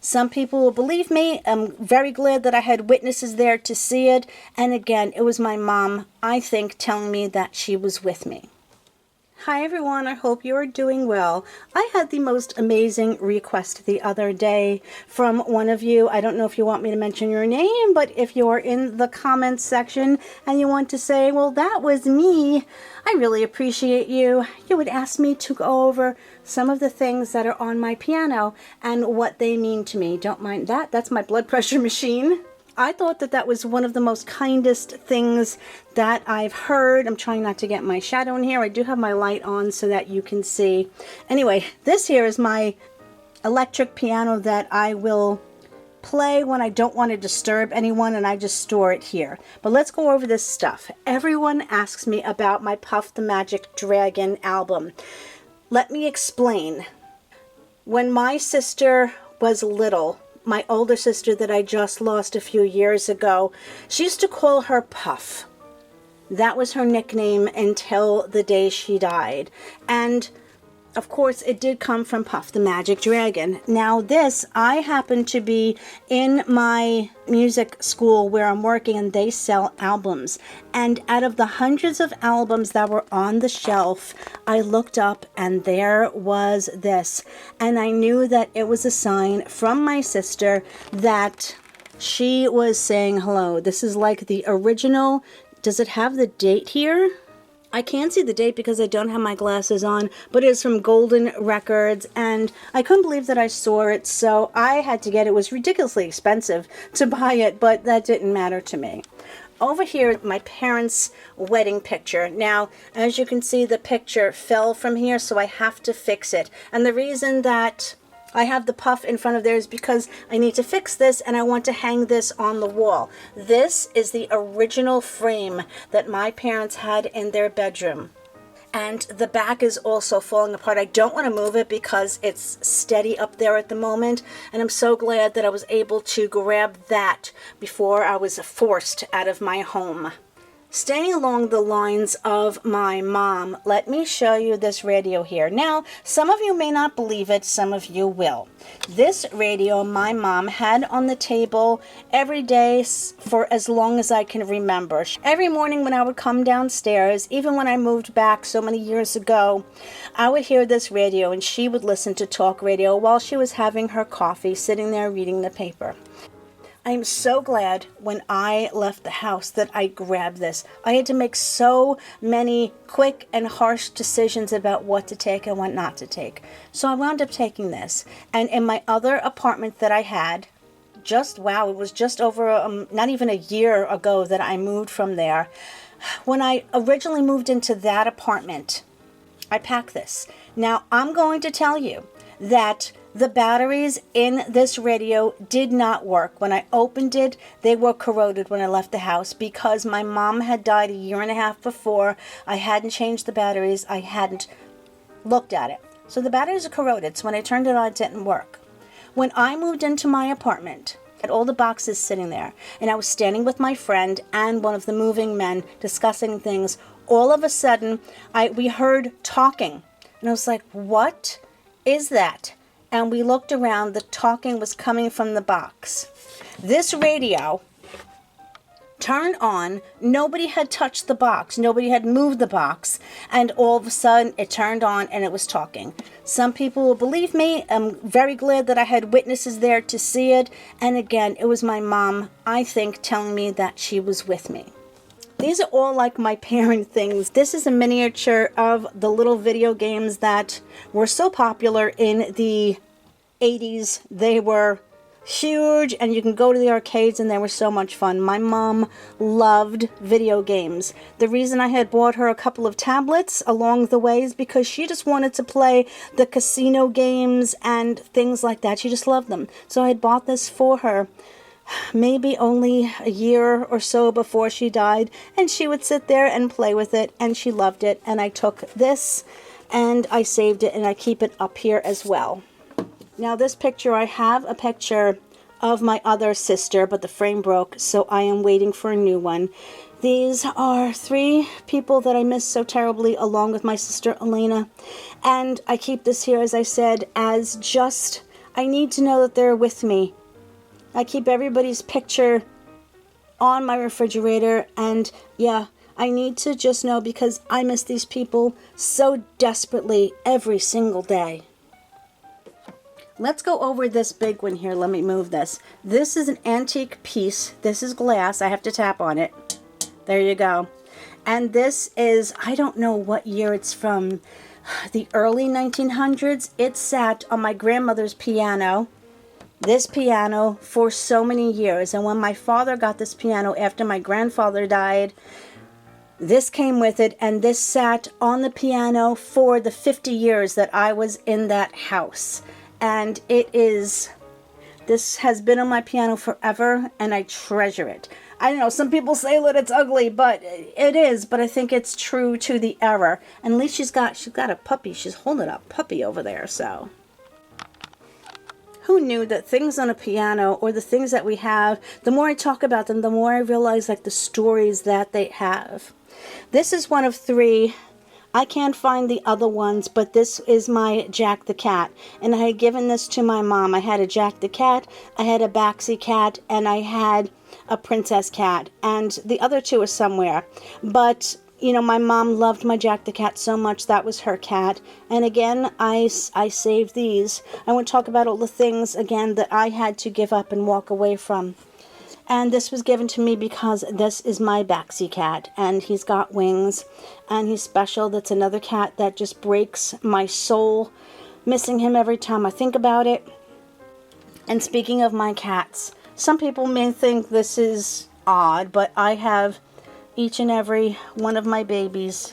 Some people will believe me. I'm very glad that I had witnesses there to see it. And again, it was my mom, I think, telling me that she was with me. Hi everyone, I hope you are doing well. I had the most amazing request the other day from one of you. I don't know if you want me to mention your name, but if you're in the comments section and you want to say, well, that was me, I really appreciate you. You would ask me to go over some of the things that are on my piano and what they mean to me. Don't mind that. That's my blood pressure machine. I thought that that was one of the most kindest things that I've heard. I'm trying not to get my shadow in here. I do have my light on so that you can see. Anyway, this here is my electric piano that I will play when I don't want to disturb anyone, and I just store it here. But let's go over this stuff. Everyone asks me about my Puff the Magic Dragon album. Let me explain. When my sister was little, my older sister that I just lost a few years ago, she used to call her Puff. That was her nickname until the day she died. And of course, it did come from Puff the Magic Dragon. Now this, I happen to be in my music school where I'm working, and they sell albums. And out of the hundreds of albums that were on the shelf, I looked up and there was this. And I knew that it was a sign from my sister that she was saying hello. This is like the original. Does it have the date here? I can't see the date because I don't have my glasses on, but it's from Golden Records, and I couldn't believe that I saw it, so I had to get it. It was ridiculously expensive to buy it, but that didn't matter to me. Over here, my parents' wedding picture. Now, as you can see, the picture fell from here, so I have to fix it. And the reason that I have the Puff in front of there is because I need to fix this, and I want to hang this on the wall. This is the original frame that my parents had in their bedroom. And the back is also falling apart. I don't want to move it because it's steady up there at the moment. And I'm so glad that I was able to grab that before I was forced out of my home. Staying along the lines of my mom, let me show you this radio here. Now, some of you may not believe it, some of you will. This radio my mom had on the table every day for as long as I can remember. Every morning when I would come downstairs, even when I moved back so many years ago, I would hear this radio, and she would listen to talk radio while she was having her coffee, sitting there reading the paper. I'm so glad when I left the house that I grabbed this. I had to make so many quick and harsh decisions about what to take and what not to take. So I wound up taking this. And in my other apartment that I had, it was just over, not even a year ago that I moved from there. When I originally moved into that apartment, I packed this. Now, I'm going to tell you that the batteries in this radio did not work. When I opened it, they were corroded when I left the house because my mom had died a year and a half before. I hadn't changed the batteries. I hadn't looked at it. So the batteries are corroded. So when I turned it on, it didn't work. When I moved into my apartment, I had all the boxes sitting there, and I was standing with my friend and one of the moving men discussing things. All of a sudden, we heard talking, and I was like, what is that? And we looked around. The talking was coming from the box. This radio turned on. Nobody had touched the box. Nobody had moved the box. And all of a sudden, it turned on and it was talking. Some people will believe me. I'm very glad that I had witnesses there to see it. And again, it was my mom, I think, telling me that she was with me. These are all like my parent things. This is a miniature of the little video games that were so popular in the 80s. They were huge, and you can go to the arcades, and they were so much fun. My mom loved video games. The reason I had bought her a couple of tablets along the way is because she just wanted to play the casino games and things like that. She just loved them. So I had bought this for her maybe only a year or so before she died, and she would sit there and play with it, and she loved it. And I took this and I saved it, and I keep it up here as well. Now this picture, I have a picture of my other sister, but the frame broke, so I am waiting for a new one. These are 3 people that I miss so terribly, along with my sister Elena. And I keep this here, as I said, as just I need to know that they're with me. I keep everybody's picture on my refrigerator, and yeah, I need to just know because I miss these people so desperately every single day. Let's go over this big one here. Let me move this. This is an antique piece. This is glass. I have to tap on it. There you go. And this is, I don't know what year it's from, the early 1900s. It sat on my grandmother's piano, this piano, for so many years. And when my father got this piano after my grandfather died, this came with it, and this sat on the piano for the 50 years that I was in that house. And this has been on my piano forever, and I treasure it. I don't know, some people say that it's ugly, but it is, but I think it's true to the era. And at least she's got a puppy. She's holding a puppy over there, so. Who knew that things on a piano, or the things that we have, the more I talk about them, the more I realize like the stories that they have. This is one of 3. I can't find the other ones, but this is my Jack the Cat. And I had given this to my mom. I had a Jack the Cat, I had a Baxi cat, and I had a princess cat. And the other 2 are somewhere. But, you know, my mom loved my Jack the Cat so much. That was her cat. And again, I saved these. I want to talk about all the things, again, that I had to give up and walk away from. And this was given to me because this is my Baxi cat, and he's got wings, and he's special. That's another cat that just breaks my soul, missing him every time I think about it. And speaking of my cats, some people may think this is odd, but I have each and every one of my babies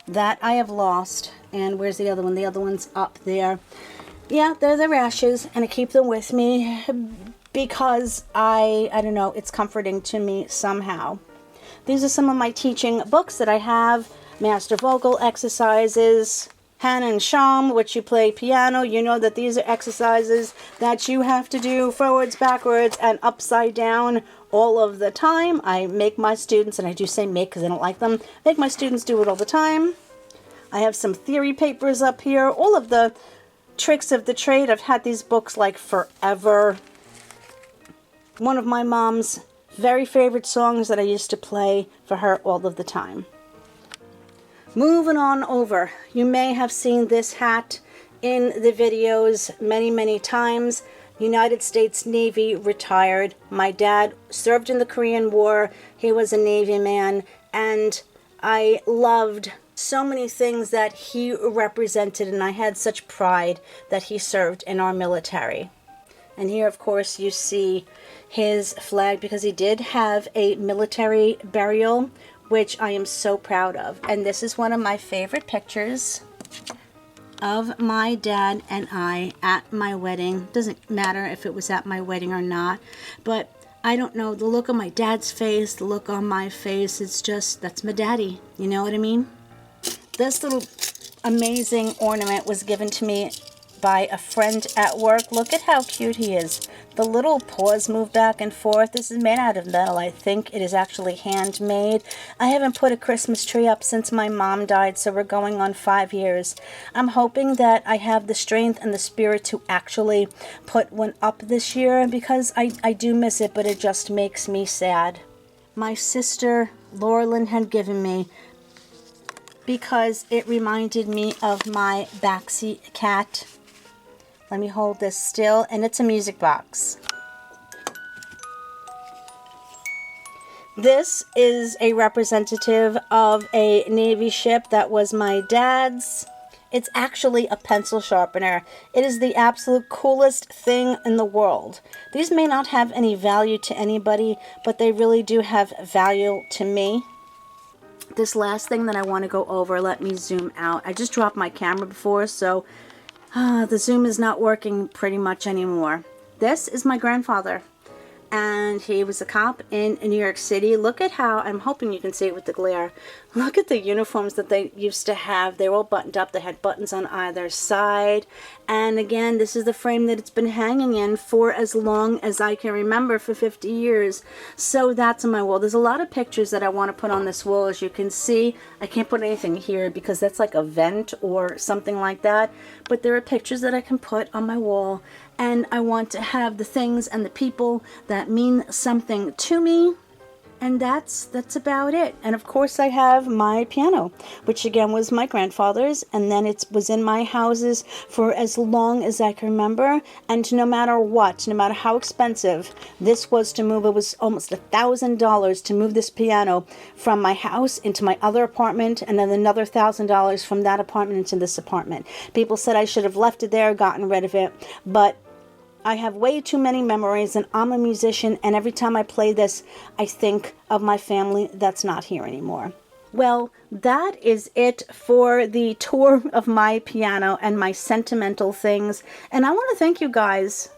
that I have lost. And where's the other one? The other one's up there. Yeah, they're the rashes, and I keep them with me because I don't know, it's comforting to me somehow. These are some of my teaching books that I have. Master Vocal Exercises, Han and Sham, which you play piano. You know that these are exercises that you have to do forwards, backwards, and upside down all of the time. I make my students, and I do say make because I don't like them, make my students do it all the time. I have some theory papers up here. All of the tricks of the trade. I've had these books like forever. One of my mom's very favorite songs that I used to play for her all of the time. Moving on over, you may have seen this hat in the videos many, many times. United States Navy, retired. My dad served in the Korean War. He was a Navy man, and I loved so many things that he represented, and I had such pride that he served in our military. And here, of course, you see his flag because he did have a military burial, which I am so proud of. And this is one of my favorite pictures of my dad and I at my wedding. Doesn't matter if it was at my wedding or not, but I don't know, the look on my dad's face, the look on my face, it's just, that's my daddy. You know what I mean? This little amazing ornament was given to me by a friend at work. Look at how cute he is. The little paws move back and forth. This is made out of metal. I think it is actually handmade. I haven't put a Christmas tree up since my mom died, so we're going on 5 years. I'm hoping that I have the strength and the spirit to actually put one up this year because I do miss it, but it just makes me sad. My sister Laurelyn had given me because it reminded me of my Baxi cat. Let me hold this still, and it's a music box. This is a representative of a Navy ship that was my dad's. It's actually a pencil sharpener. It is the absolute coolest thing in the world. These may not have any value to anybody, but they really do have value to me. This last thing that I want to go over, let me zoom out. I just dropped my camera before, so the zoom is not working pretty much anymore. This is my grandfather. and he was a cop in New York City. Look at how, I'm hoping you can see it with the glare, look at the uniforms that they used to have. They were all buttoned up. They had buttons on either side. And again, this is the frame that it's been hanging in for as long as I can remember, for 50 years. So that's on my wall. There's a lot of pictures that I want to put on this wall. As you can see, I can't put anything here because that's like a vent or something like that. But there are pictures that I can put on my wall. And I want to have the things and the people that mean something to me. And that's about it. And of course I have my piano, which again was my grandfather's, and then it was in my houses for as long as I can remember. And no matter what, no matter how expensive this was to move, it was almost $1,000 to move this piano from my house into my other apartment, and then another $1,000 from that apartment into this apartment. People said I should have left it there, gotten rid of it, but I have way too many memories, and I'm a musician, and every time I play this, I think of my family that's not here anymore. Well, that is it for the tour of my piano and my sentimental things. And I want to thank you guys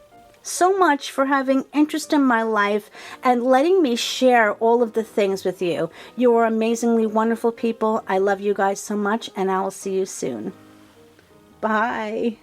so much for having interest in my life and letting me share all of the things with you. You are amazingly wonderful people. I love you guys so much, and I will see you soon. Bye.